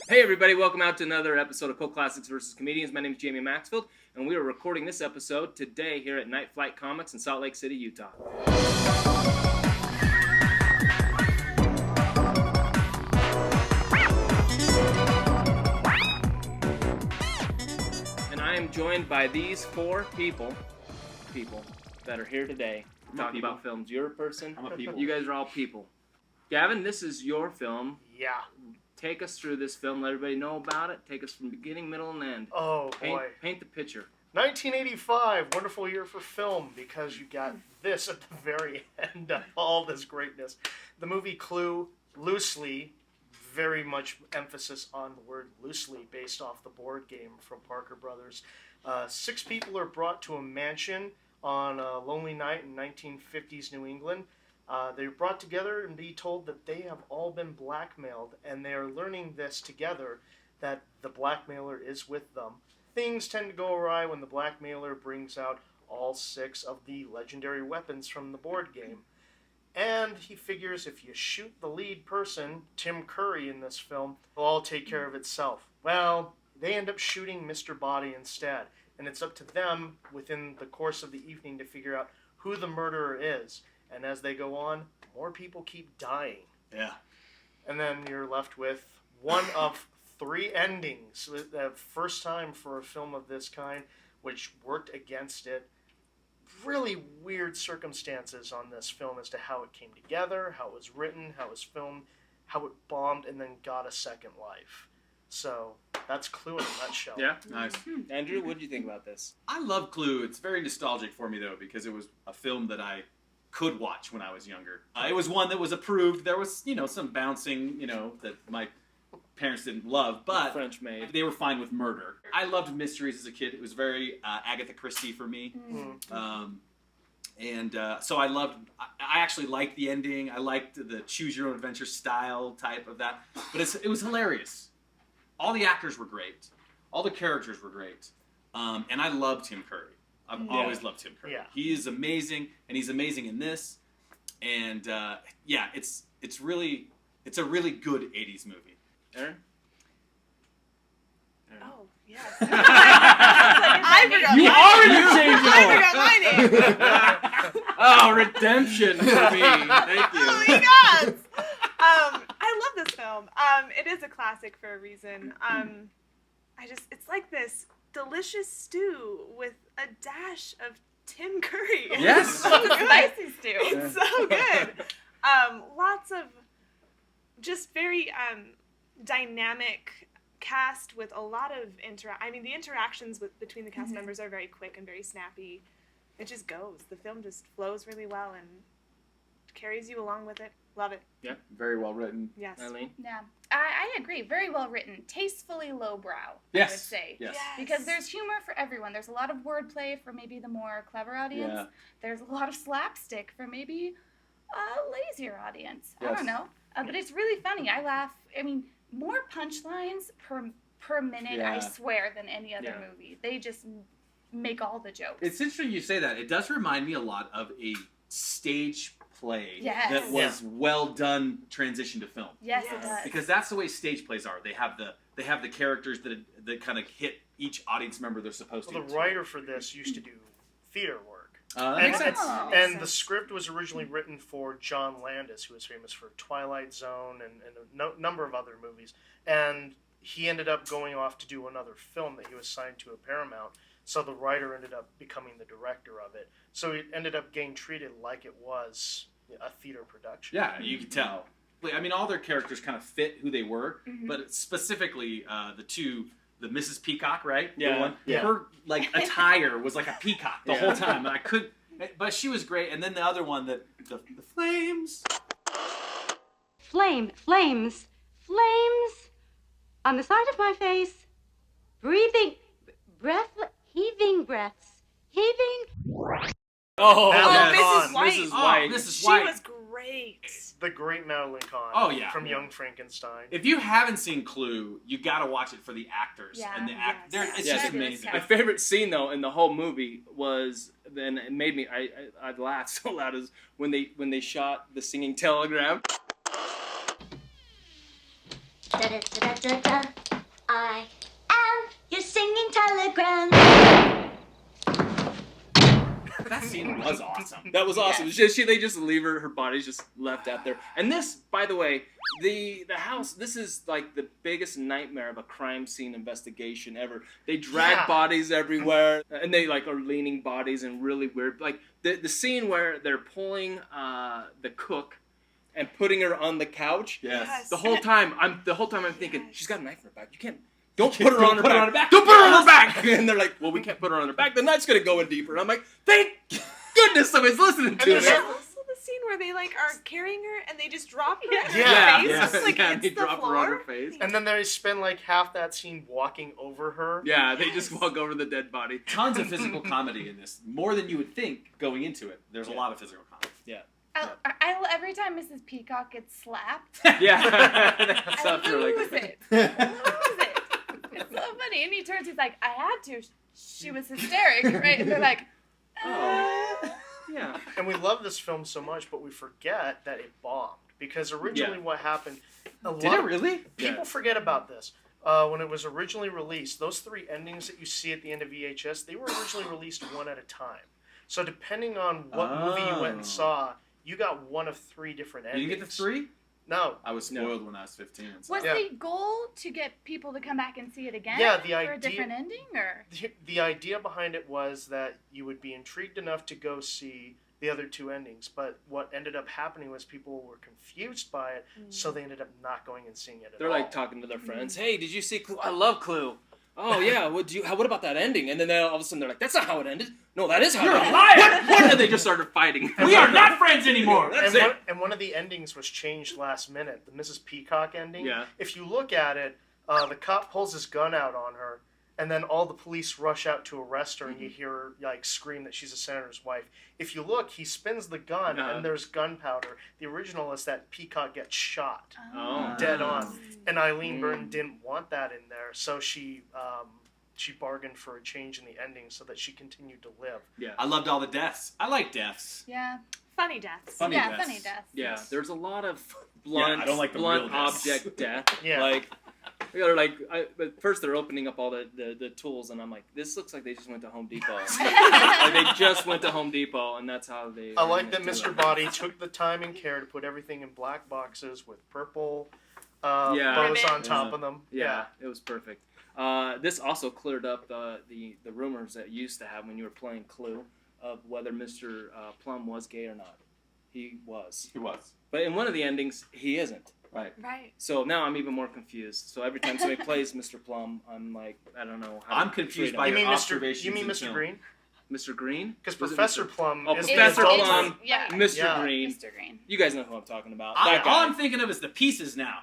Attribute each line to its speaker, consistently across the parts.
Speaker 1: Hey everybody, welcome out to another episode of Cult Classics vs. Comedians. My name is Jamie Maxfield, and we are recording this episode today here at Night Flight Comics in Salt Lake City, Utah. And I am joined by these four people that are here today to talk about films. You're a person.
Speaker 2: I'm a people.
Speaker 1: You guys are all people. Gavin, this is your film.
Speaker 3: Yeah.
Speaker 1: Take us through this film. Let everybody know about it. Take us from beginning, middle, and end.
Speaker 3: Oh, boy.
Speaker 1: Paint the picture.
Speaker 3: 1985, wonderful year for film because you got this at the very end of all this greatness. The movie Clue, loosely, very much emphasis on the word loosely, based off the board game from Parker Brothers. 6 people are brought to a mansion on a lonely night in 1950s New England. They're brought together and be told that they have all been blackmailed, and they are learning this together, that the blackmailer is with them. Things tend to go awry when the blackmailer brings out all 6 of the legendary weapons from the board game. And he figures if you shoot the lead person, Tim Curry in this film, it'll all take care of itself. Well, they end up shooting Mr. Body instead, and it's up to them within the course of the evening to figure out who the murderer is. And as they go on, more people keep dying.
Speaker 2: Yeah.
Speaker 3: And then you're left with one of 3 endings. The first time for a film of this kind, which worked against it. Really weird circumstances on this film as to how it came together, how it was written, how it was filmed, how it bombed, and then got a second life. So that's Clue in a nutshell.
Speaker 1: Yeah?
Speaker 2: Nice.
Speaker 1: Andrew, what did you think about this?
Speaker 2: I love Clue. It's very nostalgic for me, though, because it was a film that I could watch when I was younger. It was one that was approved. There was, some bouncing, that my parents didn't love, but
Speaker 1: French made.
Speaker 2: they were fine with murder. I loved mysteries as a kid. It was very Agatha Christie for me.
Speaker 3: Mm-hmm.
Speaker 2: So I actually liked the ending. I liked the choose your own adventure style type of that. But it was hilarious. All the actors were great. All the characters were great. And I loved Tim Curry. I've always loved Tim Curry.
Speaker 3: Yeah.
Speaker 2: He is amazing, and he's amazing in this. And it's a really good 80s movie.
Speaker 1: Erin?
Speaker 4: Oh, yes.
Speaker 1: I
Speaker 4: forgot
Speaker 1: you
Speaker 4: my
Speaker 1: are
Speaker 4: name.
Speaker 1: interchangeable!
Speaker 4: I forgot my name.
Speaker 1: Oh, redemption for me. Thank you.
Speaker 4: Oh my God. I love this film. It is a classic for a reason. It's like this delicious stew with a dash of Tim Curry.
Speaker 2: Yes.
Speaker 4: It's so good.
Speaker 5: Spicy stew.
Speaker 4: It's so good. Lots of just very dynamic cast with a lot of the interactions between the cast members are very quick and very snappy. It just goes. The film just flows really well and carries you along with it. Love it.
Speaker 1: Yeah.
Speaker 2: Very well written.
Speaker 4: Yes.
Speaker 1: Eileen?
Speaker 5: Yeah, I agree. Very well written. Tastefully lowbrow,
Speaker 2: Yes.
Speaker 5: I would say.
Speaker 2: Yes.
Speaker 5: Because there's humor for everyone. There's a lot of wordplay for maybe the more clever audience.
Speaker 2: Yeah.
Speaker 5: There's a lot of slapstick for maybe a lazier audience. I
Speaker 2: Yes.
Speaker 5: don't know. But it's really funny. I laugh. More punchlines per minute,
Speaker 2: Yeah.
Speaker 5: I swear, than any other
Speaker 1: Yeah.
Speaker 5: movie. They just make all the jokes.
Speaker 2: It's interesting you say that. It does remind me a lot of a stage play
Speaker 5: Yes.
Speaker 2: that was well done transition to film.
Speaker 5: Yes,
Speaker 4: Yes.
Speaker 5: it does.
Speaker 2: Because that's the way stage plays are. They have the characters that kind of hit each audience member they're supposed
Speaker 3: Well,
Speaker 2: to.
Speaker 3: the writer for this used to do theater work.
Speaker 2: That
Speaker 3: And,
Speaker 2: makes sense.
Speaker 5: Oh.
Speaker 3: and the script was originally written for John Landis, who was famous for Twilight Zone and a number of other movies. And he ended up going off to do another film that he was signed to a Paramount. So the writer ended up becoming the director of it. So it ended up getting treated like it was a theater production.
Speaker 2: Yeah, you could tell. All their characters kind of fit who they were,
Speaker 5: Mhm.
Speaker 2: but specifically the Mrs. Peacock, right?
Speaker 1: Yeah.
Speaker 2: The one,
Speaker 3: Yeah.
Speaker 2: her attire was like a peacock the
Speaker 1: Yeah.
Speaker 2: whole time, and but she was great. And then the other one, the flames.
Speaker 6: Flames on the side of my face, heaving breaths.
Speaker 1: Oh,
Speaker 3: Madeline
Speaker 4: Mrs.
Speaker 3: Kahn.
Speaker 4: White.
Speaker 1: Mrs.
Speaker 2: Oh,
Speaker 1: White.
Speaker 2: Mrs.
Speaker 4: She
Speaker 2: White.
Speaker 4: was great.
Speaker 3: The great Madeline Kahn.
Speaker 2: Oh, yeah.
Speaker 3: From Young Frankenstein.
Speaker 2: If you haven't seen Clue, you gotta watch it for the actors and the
Speaker 5: Yeah.
Speaker 2: It's
Speaker 1: Yes.
Speaker 2: just
Speaker 5: Fabulous
Speaker 2: amazing.
Speaker 1: My favorite scene, though, in the whole movie was, and it made me, I laughed so loud, is when they shot the singing telegram.
Speaker 6: Da-da-da-da-da-da. I am your singing telegram.
Speaker 2: That scene was awesome.
Speaker 1: That was awesome. They just leave her body's just left out there. And this, by the way, the house, this is like the biggest nightmare of a crime scene investigation ever. They drag bodies everywhere, and they like are leaning bodies and really weird. Like the scene where they're pulling the cook and putting her on the couch.
Speaker 2: Yes.
Speaker 1: The whole time I'm thinking, she's got a knife in her back. Don't put her
Speaker 2: Don't
Speaker 1: on her
Speaker 2: put her
Speaker 1: back.
Speaker 2: on her back.
Speaker 1: Don't put her on her back. And they're like, well, we can't put her on her back. The knife's gonna go in deeper. And I'm like, thank goodness somebody's listening to
Speaker 3: there's
Speaker 1: me.
Speaker 4: There's also the scene where they like are carrying her and they just drop her in
Speaker 3: Yeah.
Speaker 4: her face.
Speaker 1: Yeah,
Speaker 4: It's like
Speaker 1: yeah,
Speaker 4: it's
Speaker 1: they
Speaker 4: the
Speaker 1: drop
Speaker 4: floor.
Speaker 1: her on her face.
Speaker 3: And then they spend like half that scene walking over her.
Speaker 1: Yeah, they just walk over the dead body.
Speaker 2: Tons of physical comedy in this. More than you would think going into it. There's a lot of physical comedy.
Speaker 5: Every time Mrs. Peacock gets slapped,
Speaker 1: Yeah. That's
Speaker 5: I
Speaker 1: after
Speaker 5: lose
Speaker 1: like
Speaker 5: it. I lose it. It's so funny. And he turns, he's like, I had to. She was hysteric, right? And they're like,
Speaker 1: yeah.
Speaker 3: And we love this film so much, but we forget that it bombed. Because originally what happened,
Speaker 2: Did it really?
Speaker 3: people
Speaker 1: Yeah.
Speaker 3: forget about this. When it was originally released, those 3 endings that you see at the end of VHS, they were originally released one at a time. So depending on what movie you went and saw, you got one of 3 different
Speaker 2: You
Speaker 3: endings.
Speaker 2: didn't get the 3?
Speaker 3: No.
Speaker 2: I was spoiled when I was 15. So.
Speaker 5: was
Speaker 3: Yeah.
Speaker 5: the goal to get people to come back and see it again?
Speaker 3: Yeah, the
Speaker 5: for
Speaker 3: idea-
Speaker 5: a different ending, or
Speaker 3: The idea behind it was that you would be intrigued enough to go see the other 2 endings, but what ended up happening was people were confused by it, so they ended up not going and seeing it at
Speaker 1: They're
Speaker 3: all.
Speaker 1: like talking to their friends. Hey, did you see Clue? I love Clue. Oh yeah. What about that ending? And then all of a sudden they're like, that's not how it ended. No, that is how
Speaker 2: You're
Speaker 1: it
Speaker 2: a
Speaker 1: ended.
Speaker 2: liar!
Speaker 1: What? And they just started fighting.
Speaker 2: We are not friends anymore! That's
Speaker 3: and,
Speaker 2: it!
Speaker 3: one of the endings was changed last minute, the Mrs. Peacock ending.
Speaker 1: Yeah.
Speaker 3: If you look at it, the cop pulls his gun out on her, and then all the police rush out to arrest her, and you hear her like scream that she's a senator's wife. If you look, he spins the gun, and there's gunpowder. The original is that Peacock gets shot
Speaker 1: Oh.
Speaker 3: dead on, and Eileen Byrne didn't want that in there, so she bargained for a change in the ending so that she continued to live.
Speaker 1: Yeah.
Speaker 2: I loved all the deaths. I like deaths.
Speaker 5: yeah,
Speaker 4: Funny deaths.
Speaker 2: Funny
Speaker 5: yeah,
Speaker 2: deaths.
Speaker 5: funny deaths.
Speaker 1: Yeah. There's a lot of blunt,
Speaker 2: I don't like the
Speaker 1: blunt
Speaker 2: real deaths.
Speaker 1: object death.
Speaker 3: Yeah.
Speaker 1: Like. But first they're opening up all the tools, and I'm like, this looks like they just went to Home Depot. Like they just went to Home Depot, and that's how they.
Speaker 3: I like that
Speaker 1: do
Speaker 3: Mr.
Speaker 1: it.
Speaker 3: Body took the time and care to put everything in black boxes with purple bows
Speaker 4: Ribbon.
Speaker 3: on top of them.
Speaker 1: Yeah, it was perfect. This also cleared up the rumors that you used to have when you were playing Clue of whether Mr. Plum was gay or not. He was.
Speaker 2: He was.
Speaker 1: But in one of the endings, he isn't.
Speaker 2: Right.
Speaker 4: Right.
Speaker 1: So now I'm even more confused. So every time somebody plays Mr. Plum, I'm like, I don't know how
Speaker 2: I'm
Speaker 1: to
Speaker 2: confused
Speaker 1: treat
Speaker 2: by
Speaker 1: him.
Speaker 3: You
Speaker 2: your
Speaker 3: mean
Speaker 2: observations
Speaker 3: You mean
Speaker 2: in
Speaker 3: Mr.
Speaker 2: film.
Speaker 3: Green?
Speaker 1: Mr. Green?
Speaker 3: Because
Speaker 1: Was it
Speaker 3: Professor
Speaker 1: Mr.
Speaker 3: Plum
Speaker 1: Oh,
Speaker 3: is
Speaker 1: Professor
Speaker 3: the adult
Speaker 1: Plum.
Speaker 3: one.
Speaker 5: Yeah.
Speaker 1: Mr.
Speaker 3: Yeah.
Speaker 1: Green.
Speaker 5: Mr. Green.
Speaker 1: You guys know who I'm talking about.
Speaker 2: All
Speaker 1: That guy.
Speaker 2: I'm thinking of is the pieces now.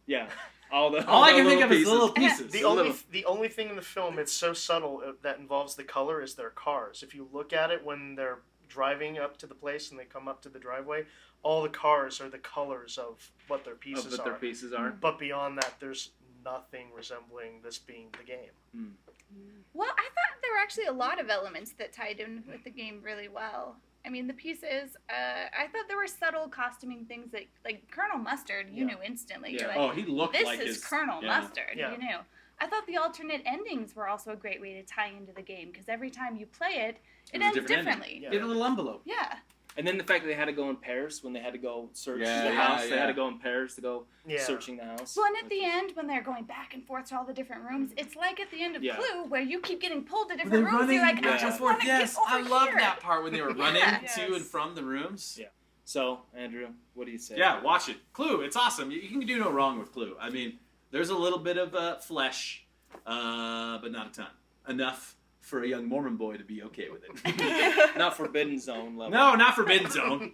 Speaker 1: Yeah. All
Speaker 2: All I
Speaker 1: the
Speaker 2: can think
Speaker 1: little
Speaker 2: of is
Speaker 1: pieces.
Speaker 2: the little pieces.
Speaker 3: The only thing in the film it's so subtle that involves the color is their cars. If you look at it when they're driving up to the place and they come up to the driveway, all the cars are the colors of what their pieces
Speaker 1: Of what
Speaker 3: are.
Speaker 1: their pieces are.
Speaker 3: But beyond that, there's nothing resembling this being the game.
Speaker 5: Well, I thought there were actually a lot of elements that tied in with the game really well. I mean, the pieces, I thought there were subtle costuming things that, like Colonel Mustard, you knew instantly.
Speaker 1: Yeah.
Speaker 5: You're like,
Speaker 2: Oh, he looked
Speaker 5: this
Speaker 2: like
Speaker 5: is
Speaker 2: his...
Speaker 5: Colonel
Speaker 2: yeah.
Speaker 5: Mustard,
Speaker 3: Yeah.
Speaker 5: you knew. I thought the alternate endings were also a great way to tie into the game, because every time you play it,
Speaker 2: was
Speaker 5: it
Speaker 2: a
Speaker 5: ends
Speaker 2: different ending.
Speaker 5: differently.
Speaker 3: Yeah.
Speaker 2: Get a little envelope.
Speaker 5: Yeah.
Speaker 1: And then the fact that they had to go in pairs when they had to go search
Speaker 2: Yeah,
Speaker 1: the house. They
Speaker 2: yeah.
Speaker 1: had to go in pairs to go
Speaker 3: Yeah.
Speaker 1: searching the house.
Speaker 5: Well, and at the end, when they're going back and forth to all the different rooms, it's like at the end of
Speaker 1: Yeah.
Speaker 5: Clue, where you keep getting pulled to
Speaker 2: Were
Speaker 5: different
Speaker 2: they
Speaker 5: rooms.
Speaker 2: running
Speaker 5: You're like, I
Speaker 1: back
Speaker 5: just
Speaker 1: and
Speaker 5: want to
Speaker 2: Yes,
Speaker 5: get over
Speaker 2: I love
Speaker 5: here.
Speaker 2: that part when they were running
Speaker 5: Yes.
Speaker 2: to and from the rooms.
Speaker 1: Yeah. So, Andrew, what do you say?
Speaker 2: Yeah, watch it. Clue, it's awesome. You can do no wrong with Clue. I mean, there's a little bit of flesh, but not a ton. Enough for a young Mormon boy to be okay with it.
Speaker 1: Not Forbidden Zone level.
Speaker 2: No, not Forbidden Zone.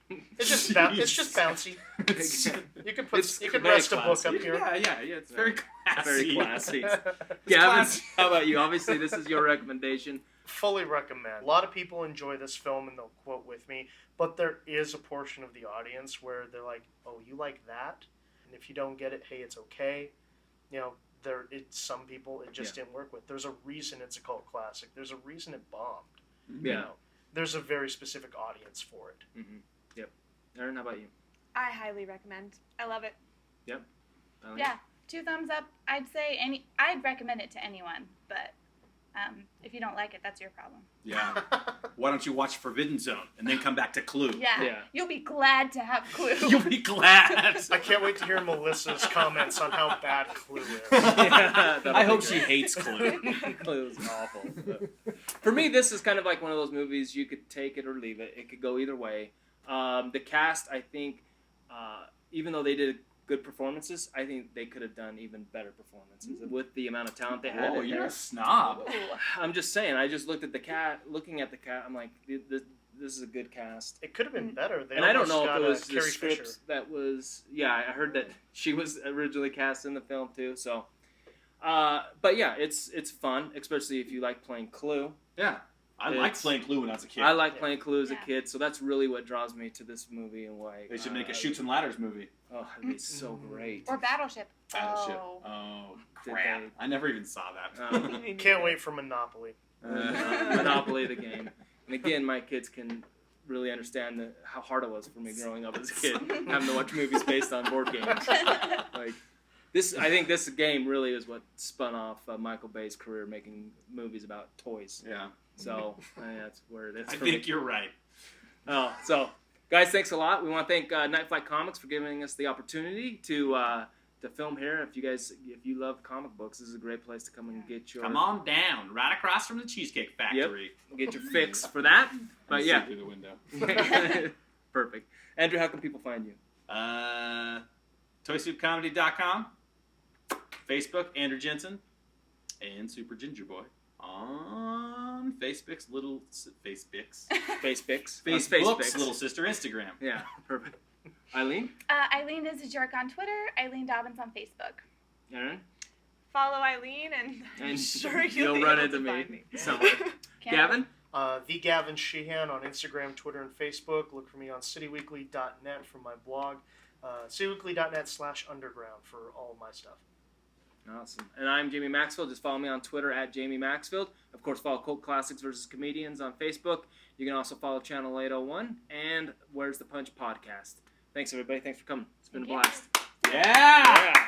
Speaker 3: It's just bouncy. You could
Speaker 1: very
Speaker 3: rest a book
Speaker 1: classy.
Speaker 3: up here.
Speaker 2: Yeah, it's very classy.
Speaker 1: Very classy.
Speaker 2: It's
Speaker 1: Gavin,
Speaker 2: classy.
Speaker 1: how about you? Obviously, this is your recommendation.
Speaker 3: Fully recommend. A lot of people enjoy this film and they'll quote with me, but there is a portion of the audience where they're like, "Oh, you like that?" And if you don't get it, hey, it's okay. You know, some people it just didn't work with. There's a reason it's a cult classic. There's a reason it bombed.
Speaker 1: Yeah.
Speaker 3: You know, there's a very specific audience for it.
Speaker 1: Mm-hmm. Yep. Erin, how about you?
Speaker 4: I highly recommend. I love it.
Speaker 1: Eileen?
Speaker 5: Yeah, 2 thumbs up. I'd recommend it to anyone, but if you don't like it, that's your problem.
Speaker 2: Yeah. Why don't you watch Forbidden Zone and then come back to Clue?
Speaker 5: Yeah. You'll be glad to have Clue.
Speaker 2: You'll be glad.
Speaker 3: I can't wait to hear Melissa's comments on how bad Clue is.
Speaker 1: Yeah,
Speaker 2: I hope she hates Clue.
Speaker 1: Clue was awful. For me, this is kind of like one of those movies you could take it or leave it. It could go either way. The cast, I think, even though they did good performances, I think they could have done even better performances with the amount of talent they had.
Speaker 2: Oh, you're a snob.
Speaker 1: I'm just saying. I just looked at the cat. Looking at the cat, I'm like, this is a good cast.
Speaker 3: It could have been better. They
Speaker 1: And I don't
Speaker 3: almost
Speaker 1: know if
Speaker 3: got,
Speaker 1: it was the
Speaker 3: Carrie
Speaker 1: script
Speaker 3: Fisher.
Speaker 1: that was. Yeah, I heard that she was originally cast in the film too. So, but yeah, it's fun, especially if you like playing Clue.
Speaker 2: Yeah. I liked playing Clue when I was a kid.
Speaker 1: I like playing Clue as a kid, so that's really what draws me to this movie and why.
Speaker 2: They should make a Chutes and Ladders movie.
Speaker 1: Oh, it'd be so great.
Speaker 5: Or Battleship.
Speaker 2: Battleship.
Speaker 5: Oh.
Speaker 2: Oh,
Speaker 1: Did
Speaker 2: crap.
Speaker 1: they-
Speaker 2: I never even saw that.
Speaker 3: Can't wait for Monopoly.
Speaker 1: Monopoly the game. And again, my kids can really understand how hard it was for me growing up as a kid, having to watch movies based on board games. Like this, I think this game really is what spun off Michael Bay's career, making movies about toys.
Speaker 2: Yeah.
Speaker 1: So that's where it is.
Speaker 2: I
Speaker 1: for me.
Speaker 2: think you're right.
Speaker 1: Oh, so guys, thanks a lot. We want to thank Night Flight Comics for giving us the opportunity to film here. If you love comic books, this is a great place to come and get your
Speaker 2: Come on down, right across from the Cheesecake Factory.
Speaker 1: get your fix for that. But
Speaker 2: See
Speaker 1: yeah,
Speaker 2: through the window.
Speaker 1: perfect. Andrew, how can people find you?
Speaker 2: ToySoupComedy.com, Facebook, Andrew Jensen, and Super Ginger Boy on Facebook's little sister Instagram.
Speaker 1: Yeah, perfect. Eileen?
Speaker 5: Eileen is a jerk on Twitter. Eileen Dobbins on Facebook.
Speaker 1: Erin?
Speaker 4: Follow Eileen, and I'm
Speaker 1: And
Speaker 4: sure
Speaker 1: you'll
Speaker 4: be
Speaker 1: run
Speaker 4: able
Speaker 1: into
Speaker 4: to
Speaker 1: me
Speaker 4: find me.
Speaker 1: somewhere. Gavin?
Speaker 3: The Gavin Sheehan on Instagram, Twitter, and Facebook. Look for me on cityweekly.net for my blog. cityweekly.net/underground for all of my stuff.
Speaker 1: Awesome. And I'm Jamie Maxfield. Just follow me on Twitter at Jamie Maxfield. Of course, follow Cult Classics vs. Comedians on Facebook. You can also follow Channel 801 and Where's the Punch podcast. Thanks, everybody. Thanks for coming. It's been a blast.
Speaker 2: Yeah!